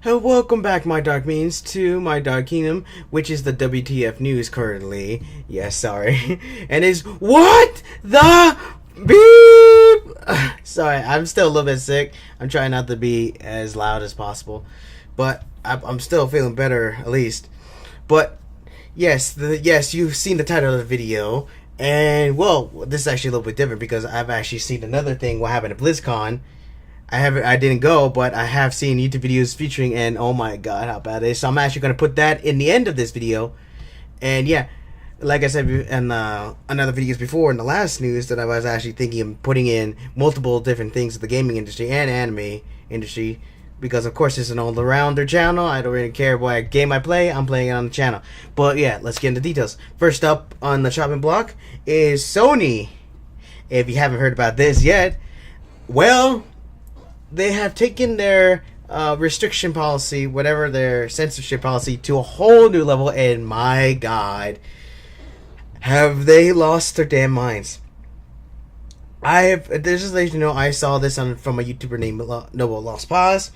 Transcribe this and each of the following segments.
And welcome back, my dark means, to my dark kingdom, which is the WTF news currently. Yes, sorry. And is what the beep? Sorry, I'm still a little bit sick. I'm trying not to be as loud as possible, but I'm still feeling better at least. But yes, you've seen the title of the video, and well, this is actually a little bit different because I've actually seen another thing. What happened at BlizzCon? I didn't go, but I have seen YouTube videos featuring, and oh my god, how bad it is. So I'm actually going to put that in the end of this video. And yeah, like I said in another videos before in the last news, that I was actually thinking of putting in multiple different things of the gaming industry and anime industry, because of course it's an all-arounder channel. I don't really care what game I play, I'm playing it on the channel. But yeah, let's get into details. First up on the chopping block is Sony. If you haven't heard about this yet, well, they have taken their restriction policy, whatever their censorship policy, to a whole new level, and my god, have they lost their damn minds. Just to let you know, I saw this from a YouTuber named Noble Lost Pause.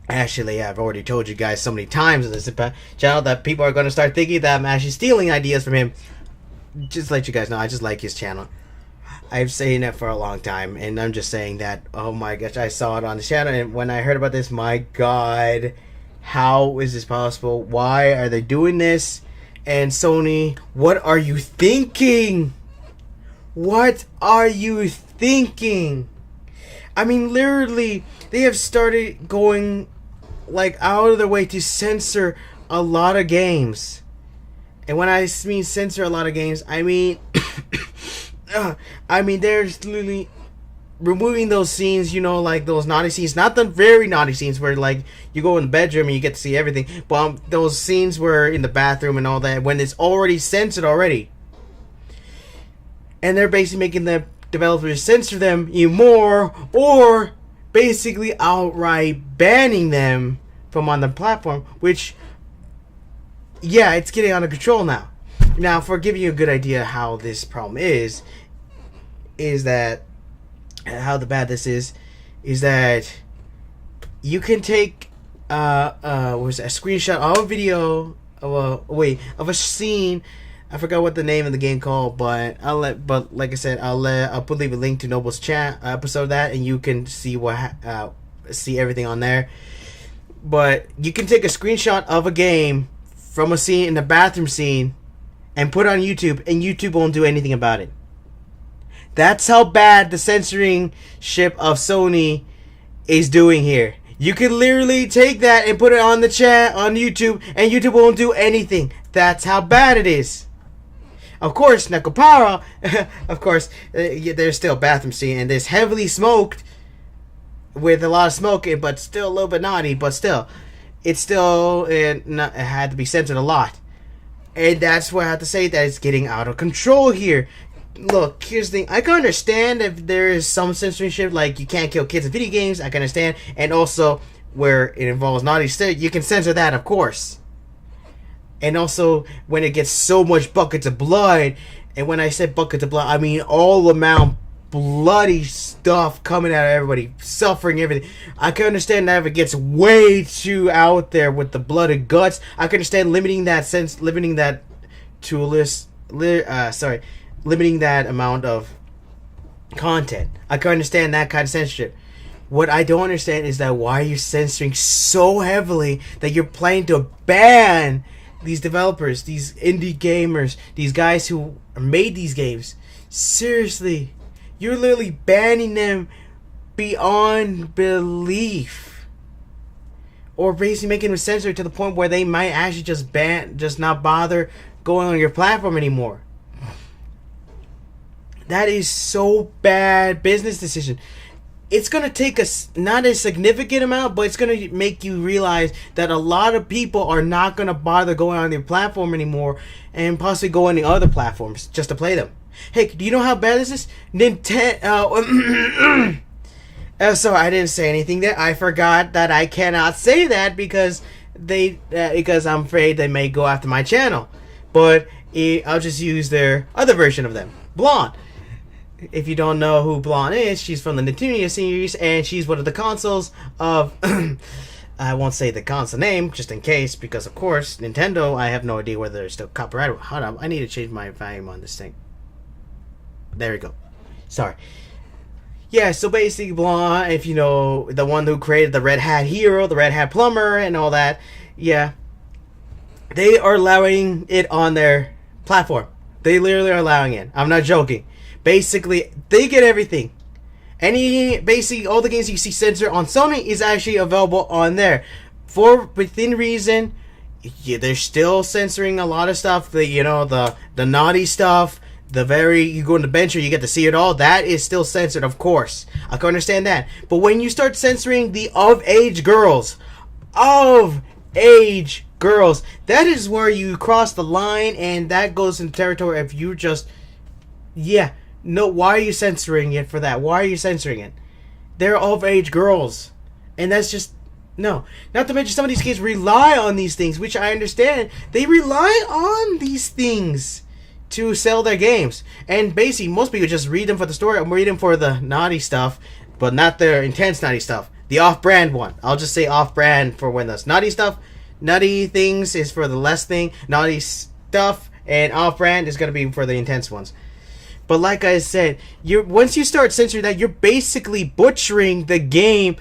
Actually, I've already told you guys so many times in this channel that people are going to start thinking that I'm actually stealing ideas from him. Just to let you guys know, I just like his channel. I've saying it for a long time, and I'm just saying that, oh my gosh, I saw it on the channel, and when I heard about this, my god, how is this possible? Why are they doing this? And Sony, what are you thinking? What are you thinking? I mean, literally, they have started going like out of their way to censor a lot of games. And when I mean censor a lot of games, I mean they're literally removing those scenes, you know, like those naughty scenes. Not the very naughty scenes where, like, you go in the bedroom and you get to see everything. But those scenes where in the bathroom and all that, when it's already censored already. And they're basically making the developers censor them even more, or basically outright banning them from on the platform. Which, yeah, it's getting out of control now. Now, for giving you a good idea how this problem is that how the bad this is that you can take a screenshot of a video of a scene. I forgot what the name of the game called, but like I said, I'll leave a link to Noble's chat episode of that, and you can see see everything on there. But you can take a screenshot of a game from a scene in the bathroom scene and put it on YouTube, and YouTube won't do anything about it. That's how bad the censoring ship of Sony is doing here. You can literally take that and put it on the chat on YouTube, and YouTube won't do anything. That's how bad it is. Of course, Nekopara, of course, there's still a bathroom scene, and there's heavily smoked, with a lot of smoke, but still a little bit naughty, but still, it had to be censored a lot. And that's why I have to say that it's getting out of control here. Look, here's the thing. I can understand if there is some censorship, like you can't kill kids in video games. I can understand. And also, where it involves naughty stuff, you can censor that, of course. And also, when it gets so much buckets of blood, and when I said buckets of blood, I mean all amount bloody stuff coming out of everybody, suffering, everything. I can understand that if it gets way too out there with the blood and guts. I can understand limiting that limiting that amount of content. I can understand that kind of censorship. What I don't understand is that why you're censoring so heavily that you're planning to ban these developers, these indie gamers, these guys who made these games. Seriously. You're literally banning them beyond belief. Or basically making them censored to the point where they might actually just not bother going on your platform anymore. That is so bad business decision. It's going to take not a significant amount, but it's going to make you realize that a lot of people are not going to bother going on your platform anymore, and possibly go on the other platforms just to play them. Hey, do you know how bad this is? Nintendo. Sorry, I didn't say anything there. I forgot that I cannot say that because because I'm afraid they may go after my channel. But I'll just use their other version of them, Blonde. If you don't know who Blonde is, she's from the Nintendo series, and she's one of the consoles of I won't say the console name just in case, because of course Nintendo. I have no idea whether they're still copyrighted. Hold on, I need to change my volume on this thing. There we go. Sorry. Yeah, so basically, blah. If you know the one who created the Red Hat Hero, the Red Hat Plumber, and all that, yeah, they are allowing it on their platform. They literally are allowing it. I'm not joking. Basically, they get everything. Basically all the games you see censored on Sony is actually available on there. For within reason, yeah, they're still censoring a lot of stuff. The naughty stuff, you go in the bench or you get to see it all. That is still censored, of course. I can understand that. But when you start censoring the of-age girls, that is where you cross the line, and that goes into territory if you just, yeah. No, why are you censoring it for that? Why are you censoring it? They're of-age girls. And that's just... No. Not to mention some of these kids rely on these things, which I understand. They rely on these things to sell their games. And basically, most people just read them for the story or read them for the naughty stuff, but not the intense naughty stuff. The off-brand one. I'll just say off-brand for when that's naughty stuff. Naughty things is for the less thing. Naughty stuff and off-brand is going to be for the intense ones. But like I said, once you start censoring that, you're basically butchering the game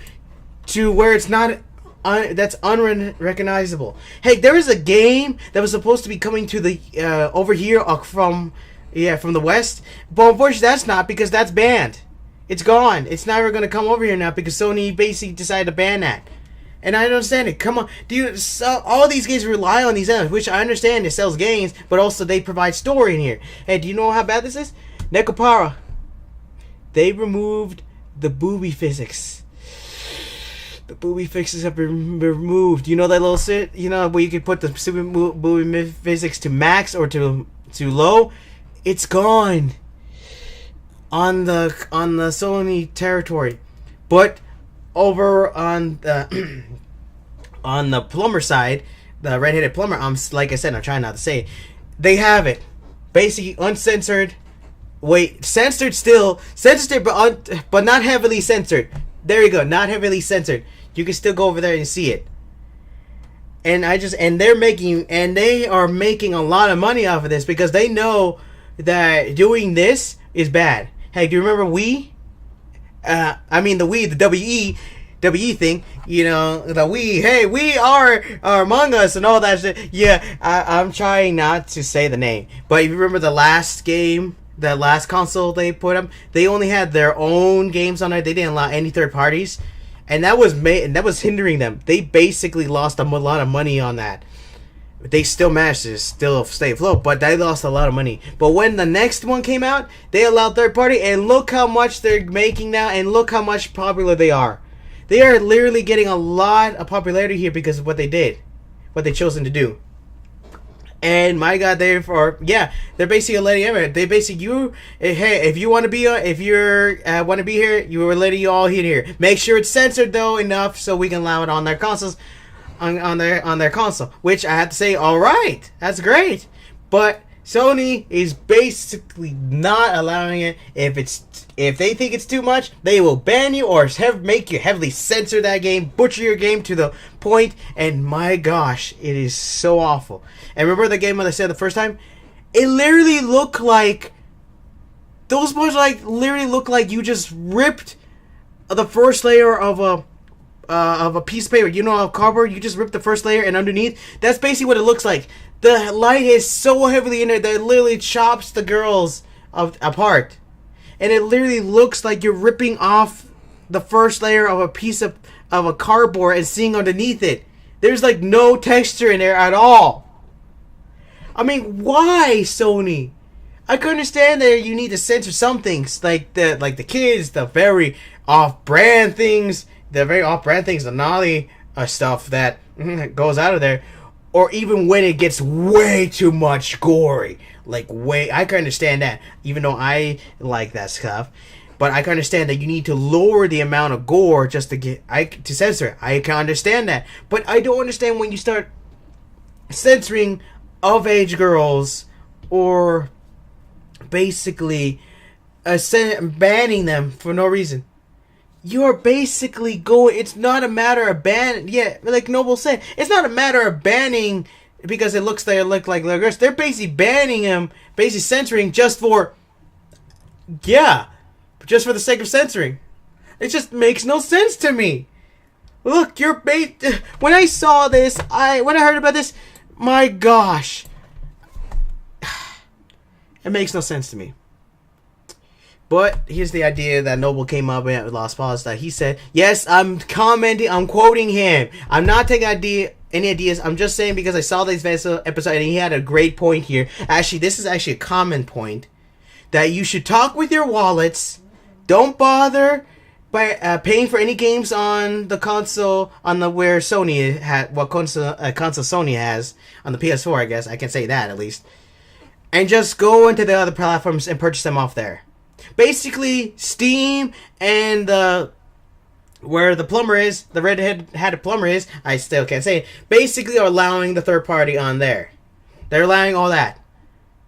to where it's not that's unrecognizable. Hey, there is a game that was supposed to be coming to the over here from the West, but unfortunately that's not, because that's banned. It's gone. It's never going to come over here now because Sony basically decided to ban that. And I don't understand it. Come on, all these games rely on these elements, which I understand it sells games, but also they provide story in here. Hey, do you know how bad this is? Nekopara. They removed the booby physics. The booby physics have been removed. You know that little shit? You know where you could put the stupid booby physics to max or to low? It's gone on the Sony territory, but over on the on the plumber side, the red-headed plumber, like I said, I'm trying not to say it, they have it basically uncensored. Wait, censored still, censored but not heavily censored. There you go, not heavily censored. You can still go over there and see it. And they are making a lot of money off of this because they know that doing this is bad. Hey, do you remember the WE thing, you know, the hey, we are Among Us and all that shit. Yeah, I'm trying not to say the name, but if you remember the last game, the last console they put up, they only had their own games on it. They didn't allow any third parties, and that was hindering them. They basically lost a lot of money on that. They still managed to still stay afloat, but they lost a lot of money. But when the next one came out, they allowed third party, and look how much they're making now, and look how much popular they are. They are literally getting a lot of popularity here because of what they did, what they chosen to do. And my God, they're basically letting everyone. They basically hey, if you want to be want to be here, you are letting you all here. Make sure it's censored though enough so we can allow it on their consoles, on their console. Which I have to say, all right, that's great. But Sony is basically not allowing it. If they think it's too much, they will ban you or make you heavily censor that game, butcher your game to the point, and my gosh, it is so awful. And remember the game when I said the first time? It literally looked like those mods literally look like you just ripped the first layer of a piece of paper. You know, a cardboard. You just ripped the first layer, and underneath, that's basically what it looks like. The light is so heavily in there that it literally chops the girls apart. And it literally looks like you're ripping off the first layer of a piece of a cardboard and seeing underneath it. There's like no texture in there at all. I mean, why, Sony? I can understand that you need to censor some things, like the kids, the very off-brand things, the naughty stuff that goes out of there. Or even when it gets way too much gory. I can understand that. Even though I like that stuff. But I can understand that you need to lower the amount of gore just to censor it. I can understand that. But I don't understand when you start censoring of-age girls. Or basically banning them for no reason. you're basically going. It's not a matter of ban. Yeah, like Noble said, it's not a matter of banning because it looks they look like girls. They're basically banning him, basically censoring just for, yeah, just for the sake of censoring. It just makes no sense to me. Look, you're when I saw this, when I heard about this, my gosh, it makes no sense to me. But here's the idea that Noble came up with Lost Pause, that he said, yes, I'm commenting, I'm quoting him. I'm not taking any ideas. I'm just saying because I saw this episode and he had a great point here. Actually, this is actually a common point, that you should talk with your wallets. Don't bother by paying for any games on the console, on the where Sony had, what console Sony has on the PS4, I guess. I can say that at least. And just go into the other platforms and purchase them off there. Basically, Steam and where the plumber is, the red-headed plumber is, I still can't say it, basically are allowing the third party on there. They're allowing all that.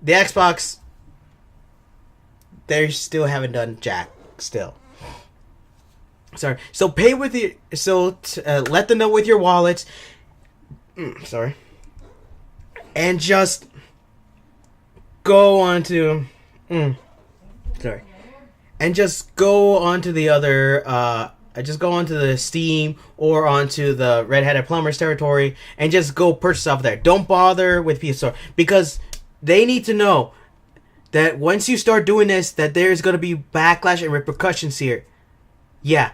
The Xbox, they still haven't done jack, still. Sorry. So pay with your, let them know with your wallets. Sorry. And just go on to, sorry. And just go onto the other, just go onto the Steam or onto the Red-Headed Plumber's territory and just go purchase off there. Don't bother with PS Store because they need to know that once you start doing this, that there's going to be backlash and repercussions here. Yeah,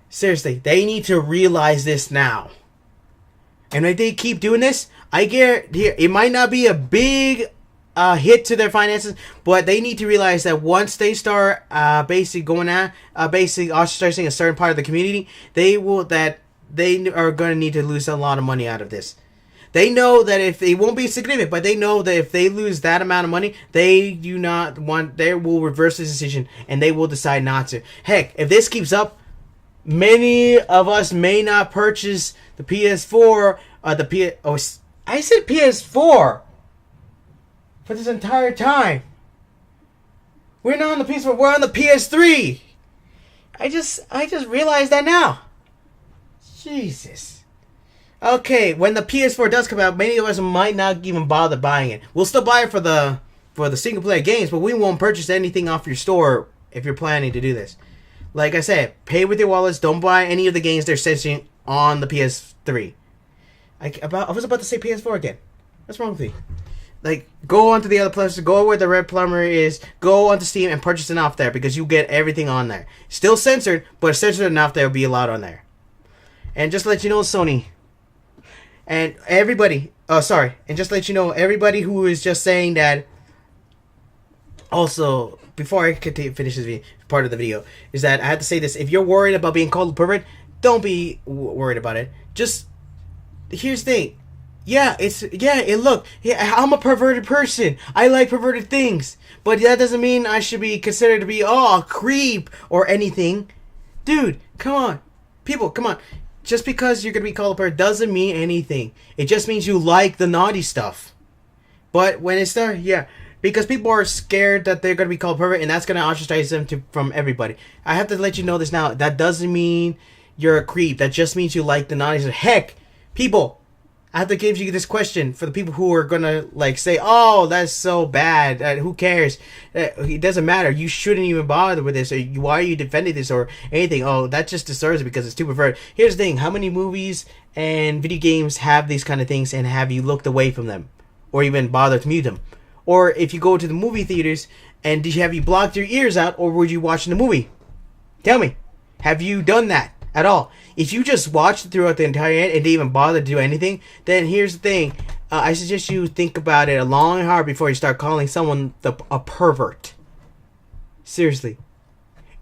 seriously, they need to realize this now. And if they keep doing this, I guarantee it might not be a big hit to their finances, but they need to realize that once they start basically going out, basically ostracizing a certain part of the community, they are going to need to lose a lot of money out of this. They know that if it won't be significant, but they know that if they lose that amount of money, they will reverse this decision and they will decide not to. Heck, if this keeps up, many of us may not purchase the PS4. I said PS4 for this entire time. We're not on the PS4. We're on the PS3. I just realized that now. Jesus. Okay, when the PS4 does come out, many of us might not even bother buying it. We'll still buy it for the single player games, but we won't purchase anything off your store if you're planning to do this. Like I said, pay with your wallets. Don't buy any of the games they're censoring on the PS3. I was about to say PS4 again. What's wrong with me? Like, go onto the other places, go where the Red Plumber is, go onto Steam and purchase it off there because you get everything on there. Still censored, but censored enough there will be allowed on there. And just to let you know, Sony, and everybody, and just to let you know, everybody who is just saying that, also, before I finish this part of the video, is that I have to say this. If you're worried about being called a pervert, don't be worried about it. Just, here's the thing. I'm a perverted person. I like perverted things. But that doesn't mean I should be considered to be, a creep or anything. Dude, come on. People, come on. Just because you're going to be called a pervert doesn't mean anything. It just means you like the naughty stuff. But when it's there, because people are scared that they're going to be called pervert and that's going to ostracize them from everybody. I have to let you know this now. That doesn't mean you're a creep. That just means you like the naughty stuff. Heck, people, I have to give you this question for the people who are gonna say, "Oh, that's so bad. Who cares? It doesn't matter. You shouldn't even bother with this. Or why are you defending this or anything? Oh, that just deserves it because it's too perverted." Here's the thing: how many movies and video games have these kind of things, and have you looked away from them, or even bothered to mute them? Or if you go to the movie theaters, and have you blocked your ears out, or were you watching the movie? Tell me, have you done that at all? If you just watched it throughout the entire end and didn't even bother to do anything, then here's the thing. I suggest you think about it long and hard before you start calling someone a pervert. Seriously.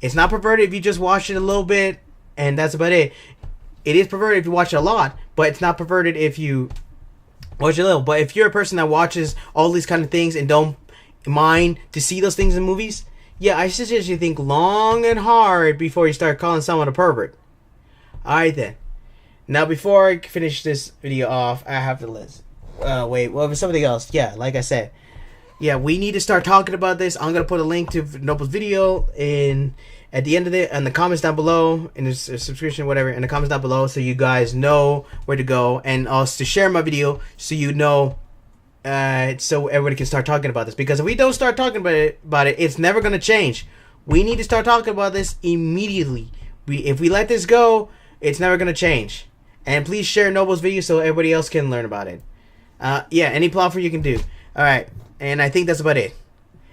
It's not perverted if you just watch it a little bit and that's about it. It is perverted if you watch it a lot, but it's not perverted if you watch it a little. But if you're a person that watches all these kind of things and don't mind to see those things in movies, I suggest you think long and hard before you start calling someone a pervert. Alright then. Now before I finish this video off, I have to list. Wait, what was something else? Yeah, like I said. Yeah, we need to start talking about this. I'm gonna put a link to Noble's video at the end of it in the comments down below, in the subscription, whatever, in the comments down below, so you guys know where to go, and also to share my video so you know, so everybody can start talking about this. Because if we don't start talking about it, it's never gonna change. We need to start talking about this immediately. If we let this go, it's never gonna change. And please share Noble's video so everybody else can learn about it. Yeah, any platform you can do. All right. And I think that's about it.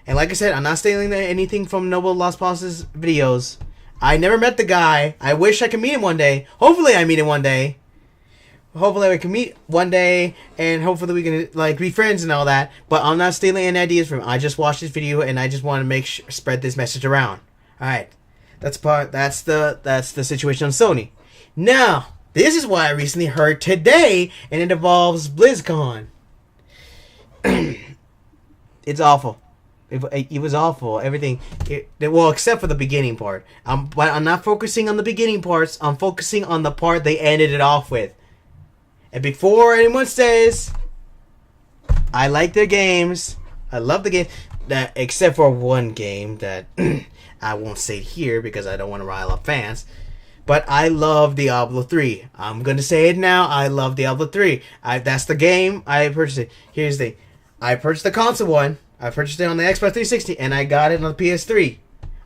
And like I said, I'm not stealing anything from Noble Lost Pause's videos. I never met the guy. I wish I could meet him one day. Hopefully I meet him one day. Hopefully we can meet one day. And hopefully we can like be friends and all that. But I'm not stealing any ideas from him. I just watched this video and I just want to make sure, spread this message around. Alright. That's the situation on Sony. Now, this is what I recently heard today. And it involves BlizzCon. It's awful. It was awful. Everything. Well, except for the beginning part. But I'm not focusing on the beginning parts. I'm focusing on the part they ended it off with. And before anyone says, I like their games. I love the game. Except for one game that I won't say here because I don't want to rile up fans. But I love Diablo 3. I'm going to say it now. I love Diablo 3. That's the game. I purchased it. Here's the thing. I purchased the console one. I purchased it on the Xbox 360, and I got it on the PS3.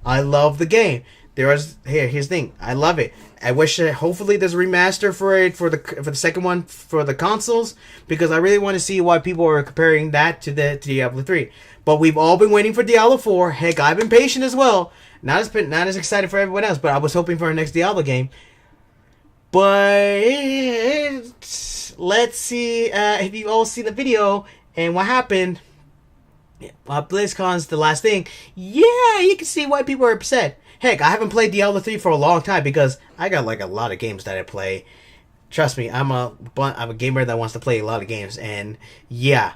I love the game. Here's the thing. I love it. I wish hopefully there's a remaster for it for the second one for the consoles, because I really want to see why people are comparing that to Diablo 3. But we've all been waiting for Diablo 4. Heck, I've been patient as well. Not as excited for everyone else, but I was hoping for our next Diablo game. But let's see if you all see the video. And what happened, BlizzCon's the last thing. Yeah, you can see why people are upset. Heck, I haven't played Diablo 3 for a long time because I got like a lot of games that I play. Trust me, I'm a gamer that wants to play a lot of games. And yeah,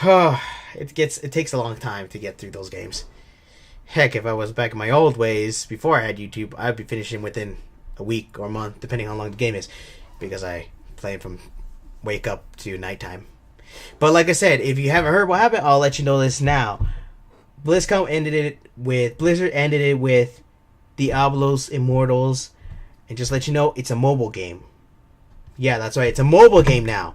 it takes a long time to get through those games. Heck, if I was back in my old ways, before I had YouTube, I'd be finishing within a week or a month, depending on how long the game is. Because I play from wake up to nighttime. But like I said, if you haven't heard what happened, I'll let you know this now. Blizzard ended it with Diablo's Immortals, and just let you know, it's a mobile game. Yeah, that's right, it's a mobile game now.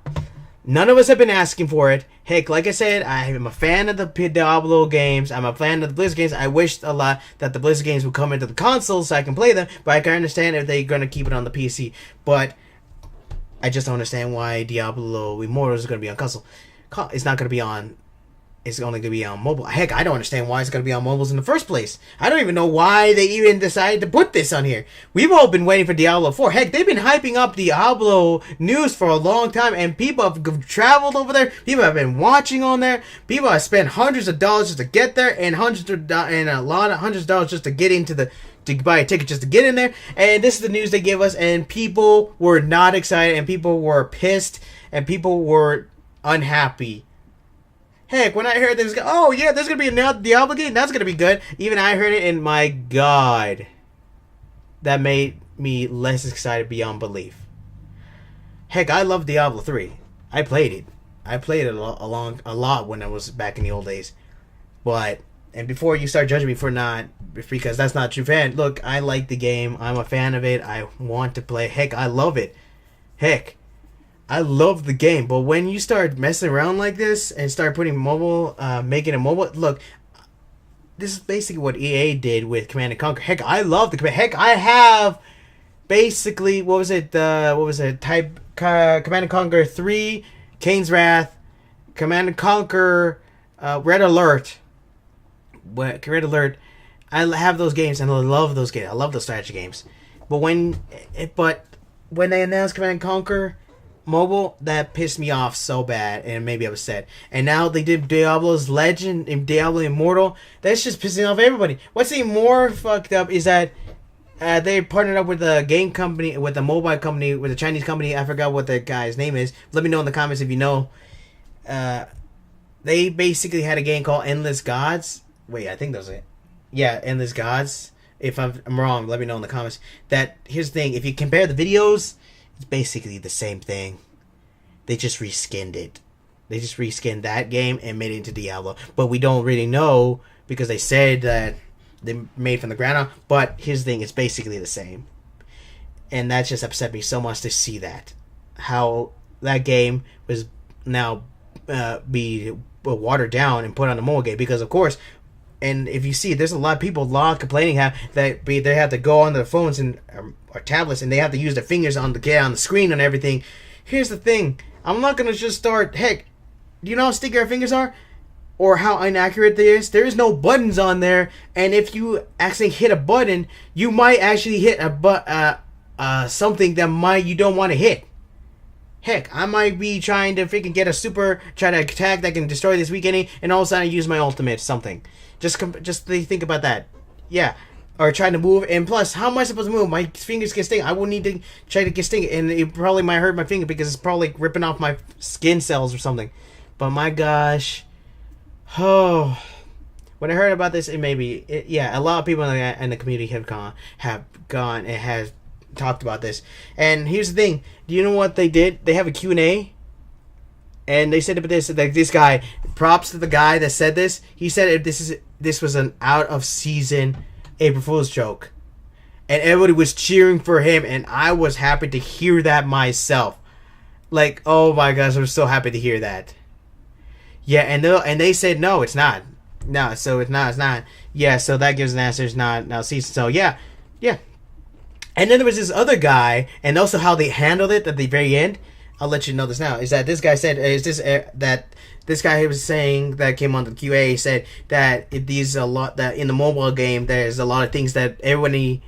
None of us have been asking for it. Heck, like I said, I am a fan of the Diablo games. I'm a fan of the Blizzard games. I wished a lot that the Blizzard games would come into the consoles so I can play them, but I can understand if they're going to keep it on the PC. But I just don't understand why Diablo Immortal is going to be on console. It's not going to be on. It's only going to be on mobile. Heck, I don't understand why it's going to be on mobiles in the first place. I don't even know why they even decided to put this on here. We've all been waiting for Diablo 4. Heck, they've been hyping up Diablo news for a long time, and people have traveled over there. People have been watching on there. People have spent hundreds of dollars just to get there, and hundreds of dollars just to get into to buy a ticket just to get in there. And this is the news they gave us, and people were not excited, and people were pissed, and people were unhappy. Heck, when I heard this, oh yeah, there's gonna be a Diablo game, that's gonna be good. Even I heard it, and my God, that made me less excited beyond belief. Heck, I love Diablo 3. I played it. I played it a lot when I was back in the old days. But, and before you start judging me for not, because that's not a true fan, look, I like the game. I'm a fan of it. I want to play. Heck, I love it. Heck, I love the game. But when you start messing around like this and start putting mobile, making it mobile, look, this is basically what EA did with Command & Conquer. Heck, I love the Command. Heck, I have basically, Command & Conquer 3, Kane's Wrath, Command & Conquer, Red Alert. Red Alert. I have those games and I love those games. I love those strategy games. But when they announced Command & Conquer mobile, that pissed me off so bad and maybe upset. And now they did Diablo's Legend and Diablo Immortal. That's just pissing off everybody. What's even more fucked up is that they partnered up with a game company, with a mobile company, with a Chinese company. I forgot what the guy's name is. Let me know in the comments if you know. They basically had a game called Endless Gods. Wait, I think that was it. Yeah, Endless Gods. If I'm wrong, let me know in the comments. Here's the thing. If you compare the videos, it's basically the same thing. They just reskinned it. They just reskinned that game and made it into Diablo. But we don't really know because they said that they made from the ground up. But here's the thing, it's basically the same. And that just upset me so much to see that. How that game was now be watered down and put on a mobile game. Because, of course, and if you see, there's a lot of people complaining that they have to go on their phones and or tablets and they have to use their fingers on the screen and everything. Here's the thing. I'm not going to just start, heck, do you know how sticky our fingers are? Or how inaccurate they is? There is no buttons on there, and if you actually hit a button, you might actually hit something that you don't want to hit. Heck, I might be trying to freaking get try to attack that can destroy this weekend, and all of a sudden I use my ultimate something. Just think about that. Yeah. Or trying to move, and plus, how am I supposed to move? My fingers get sting. I will need to try to get sting, and it probably might hurt my finger because it's probably ripping off my skin cells or something. But my gosh, oh, when I heard about this, a lot of people in the community have gone and has talked about this. And here's the thing: do you know what they did? They have a Q&A, and they said about this. Like this guy, props to the guy that said this. He said this was an out of season April Fool's joke, and everybody was cheering for him, and I was happy to hear that myself. Like, oh my gosh, I'm so happy to hear that. Yeah, and they said no, it's not. No, so it's not. Yeah, so that gives an answer. It's not now season. So yeah. And then there was this other guy, and also how they handled it at the very end. I'll let you know this now. Is that this guy said? This guy was saying that came on the QA said that that in the mobile game there's a lot of things that everybody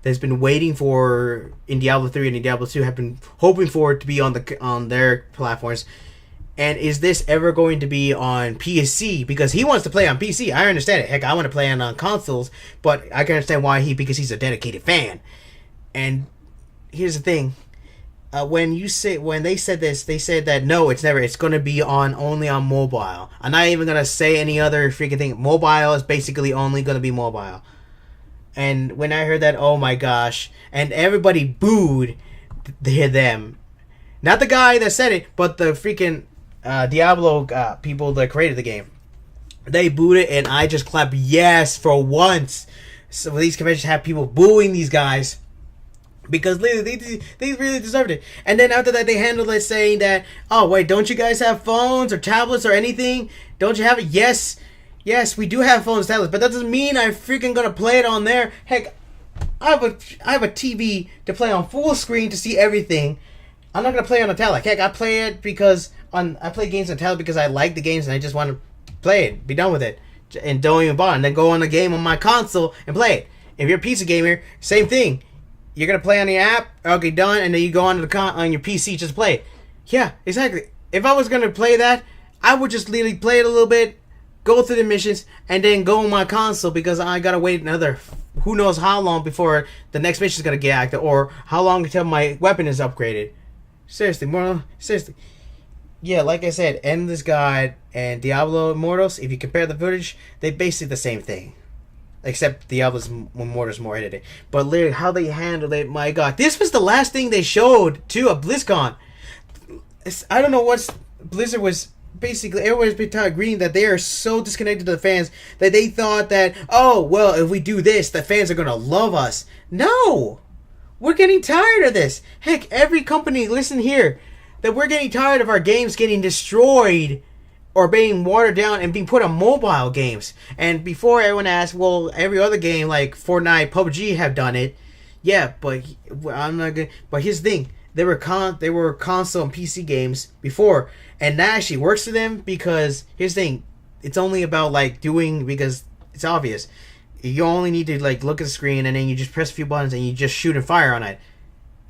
that's been waiting for in Diablo 3 and in Diablo 2 have been hoping for it to be on their platforms. And is this ever going to be on PC? Because he wants to play on PC. I understand it. Heck, I want to play on consoles, but I can understand why because he's a dedicated fan. And here's the thing. When they said this, they said that no, it's never. It's going to be only on mobile. I'm not even going to say any other freaking thing. Mobile is basically only going to be mobile. And when I heard that, oh my gosh, and everybody booed them. Not the guy that said it, but the freaking Diablo people that created the game. They booed it, and I just clapped yes for once. So these conventions have people booing these guys. Because literally, they really deserved it. And then after that, they handled it saying that, oh, wait, don't you guys have phones or tablets or anything? Don't you have it? Yes, we do have phones and tablets. But that doesn't mean I'm freaking going to play it on there. Heck, I have a TV to play on full screen to see everything. I'm not going to play on a tablet. Heck, I play it because I play games on tablet because I like the games and I just want to play it, be done with it, and don't even bother. And then go on the game on my console and play it. If you're a PC gamer, same thing. You're going to play on the app, okay, done, and then you go on your PC, just play it. Yeah, exactly. If I was going to play that, I would just literally play it a little bit, go through the missions, and then go on my console because I got to wait another who knows how long before the next mission is going to get active or how long until my weapon is upgraded. Seriously. Yeah, like I said, Endless God and Diablo Immortals, if you compare the footage, they're basically the same thing. Except Diablo's Immortal's more edited. But literally, how they handled it, my god. This was the last thing they showed, too, at BlizzCon. I don't know what's... Blizzard was... Basically, everyone's been agreeing that they are so disconnected to the fans that they thought that, oh, well, if we do this, the fans are going to love us. No! We're getting tired of this. Heck, every company, listen here, that we're getting tired of our games getting destroyed or being watered down and being put on mobile games. And before everyone asked, well, every other game like Fortnite, PUBG have done it. Yeah, but I'm not gonna. But here's the thing: they were console and PC games before, and that actually works for them because here's the thing: it's only about because it's obvious. You only need to look at the screen and then you just press a few buttons and you just shoot and fire on it.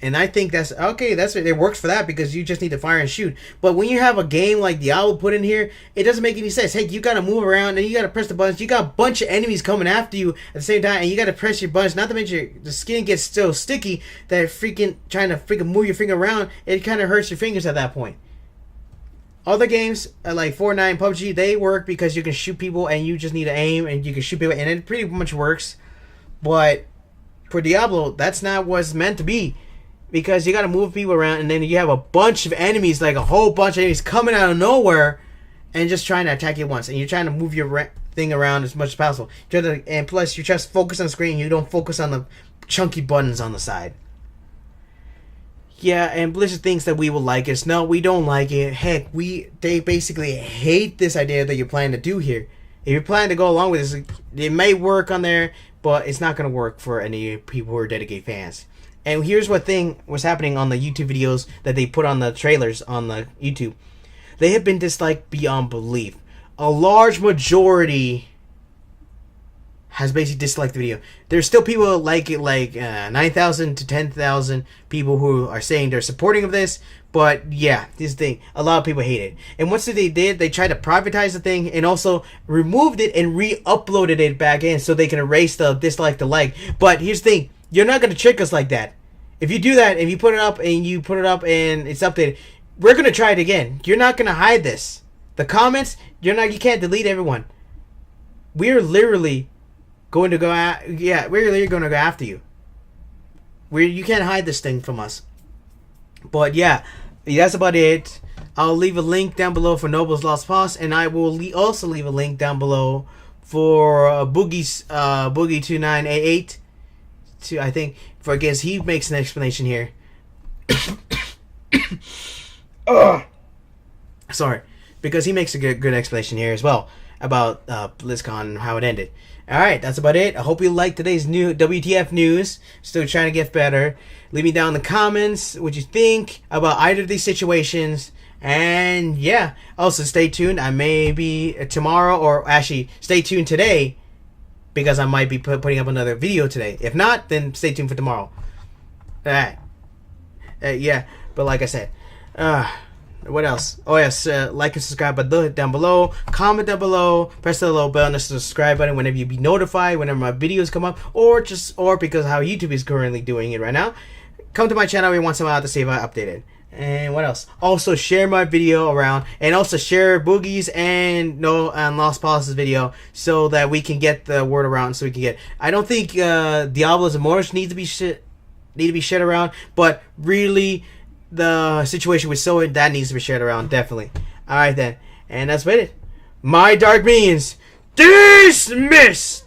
And I think that's okay. It works for that because you just need to fire and shoot. But when you have a game like Diablo put in here, it doesn't make any sense. Hey, you gotta move around and you gotta press the buttons. You got a bunch of enemies coming after you at the same time, and you gotta press your buttons. Not to mention the skin gets so sticky that trying to move your finger around, it kind of hurts your fingers at that point. Other games like Fortnite and PUBG, they work because you can shoot people and you just need to aim and you can shoot people, and it pretty much works. But for Diablo, that's not what it's meant to be. because you got to move people around, and then you have a bunch of enemies, like a whole bunch of enemies coming out of nowhere and just trying to attack you once, and you're trying to move your thing around as much as possible. And plus, you just focus on the screen. You don't focus on the chunky buttons on the side. Yeah, and Blizzard thinks that we will like it. No, we don't like it. Heck, they basically hate this idea that you're planning to do here. If you're planning to go along with this, it may work on there, but it's not going to work for any people who are dedicated fans. And here's what was happening on the YouTube videos that they put on the trailers on the YouTube. They have been disliked beyond belief. A large majority has basically disliked the video. There's still people who like it, like 9,000 to 10,000 people who are saying they're supporting of this. But yeah, this thing, a lot of people hate it. And once they did, they tried to privatize the thing and also removed it and re-uploaded it back in so they can erase the dislike to like. But here's the thing, you're not going to trick us like that. If you do that, if you put it up and it's updated, we're going to try it again. You're not going to hide this. The comments, you can't delete everyone. We're literally going to go we're going to go after you. You can't hide this thing from us. But yeah, that's about it. I'll leave a link down below for Noble's Lost Pause, and I will also leave a link down below for Boogie's Boogie 2988. I think for guess he makes an explanation here. Sorry, because he makes a good explanation here as well about BlizzCon and how it ended. Alright, that's about it. I hope you liked today's new WTF news. Still trying to get better. Leave me down in the comments what you think about either of these situations. And yeah, also stay tuned. I may be tomorrow, or actually stay tuned today, because I might be putting up another video today. If not, then stay tuned for tomorrow. Alright. Yeah, but like I said, what else? Oh yes, like and subscribe down below. Comment down below. Press the little bell and the subscribe button whenever you be notified whenever my videos come up, or because how YouTube is currently doing it right now. Come to my channel every once in a while to see if I update it. And what else? Also share my video around, and also share Boogie's and Lost Pause's video so that we can get the word around. So we can get. I don't think Diablo's Immortal need to be shared around, but really, the situation with Sony, that needs to be shared around, definitely. Alright then. And that's about it. My dark minions dismissed!